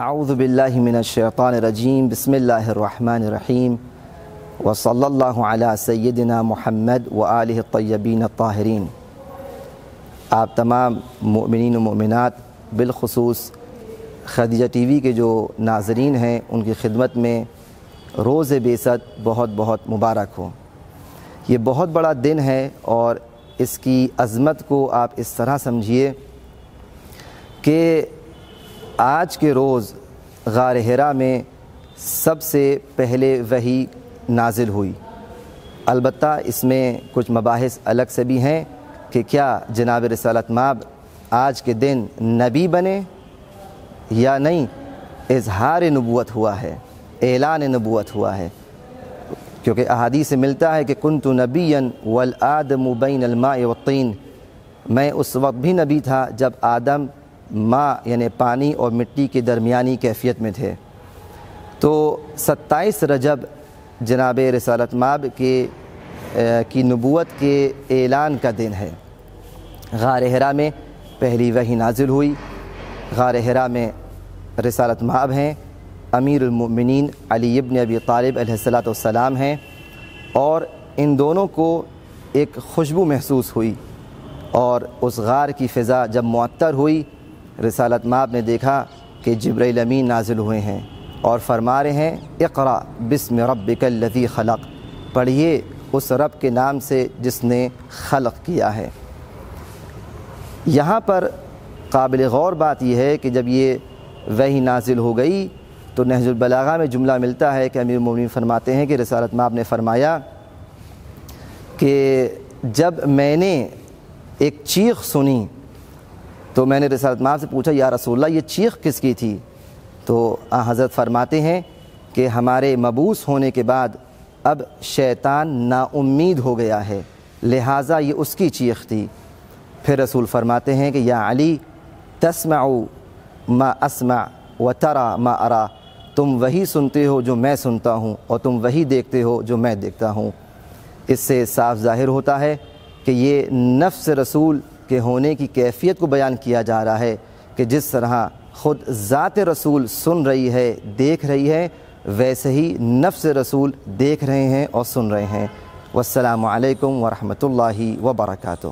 اعوذ باللہ من الشیطان الرجیم بسم اللہ الرحمن الرحیم وصلی اللہ علی سیدنا محمد وآلہ الطیبین الطاہرین۔ آپ تمام مؤمنین و مؤمنات بالخصوص خدیجہ ٹی وی کے جو ناظرین ہیں ان کی خدمت میں روز بعثت بہت بہت مبارک ہو۔ یہ بہت بڑا دن ہے اور اس کی عظمت کو آپ اس طرح سمجھیے کہ آج کے روز غار حرا میں سب سے پہلے وحی نازل ہوئی۔ البتہ اس میں کچھ مباحث الگ سے بھی ہیں کہ کیا جناب رسالت مآب آج کے دن نبی بنے یا نہیں، اظہار نبوت ہوا ہے، اعلان نبوت ہوا ہے، کیونکہ احادیث سے ملتا ہے کہ کنت نبیا والآدم بین الماء والطین، میں اس وقت بھی نبی تھا جب آدم ماء یعنی پانی اور مٹی کے درمیانی کیفیت میں تھے۔ تو 27 رجب جناب رسالت مآب کی نبوت کے اعلان کا دن ہے۔ غار حرا میں پہلی وحی نازل ہوئی۔ غار حرا میں رسالت مآب ہیں، امیر المؤمنین علی ابن ابی طالب علیہ السلام ہیں، اور ان دونوں کو ایک خوشبو محسوس ہوئی، اور اس غار کی فضا جب معطر ہوئی، رسالت مآب نے دیکھا کہ جبرائیل امین نازل ہوئے ہیں اور فرما رہے ہیں اقرأ بسم ربک الذی خلق، پڑھیے اس رب کے نام سے جس نے خلق کیا ہے۔ یہاں پر قابل غور بات یہ ہے کہ جب یہ وحی نازل ہو گئی تو نہج البلاغہ میں جملہ ملتا ہے کہ امیر المومنین فرماتے ہیں کہ رسالت مآب نے فرمایا کہ جب میں نے ایک چیخ سنی تو میں نے رسالت مآب سے پوچھا یا رسول اللہ یہ چیخ کس کی تھی؟ تو حضرت فرماتے ہیں کہ ہمارے مبعوث ہونے کے بعد اب شیطان نا امید ہو گیا ہے، لہٰذا یہ اس کی چیخ تھی۔ پھر رسول فرماتے ہیں کہ یا علی تسمع ما اسمع وترى ما ارى، تم وہی سنتے ہو جو میں سنتا ہوں اور تم وہی دیکھتے ہو جو میں دیکھتا ہوں۔ اس سے صاف ظاہر ہوتا ہے کہ یہ نفس رسول کے ہونے کی کیفیت کو بیان کیا جا رہا ہے کہ جس طرح خود ذات رسول سن رہی ہے، دیکھ رہی ہے، ویسے ہی نفس رسول دیکھ رہے ہیں اور سن رہے ہیں۔ والسلام علیکم ورحمۃ اللہ وبرکاتہ۔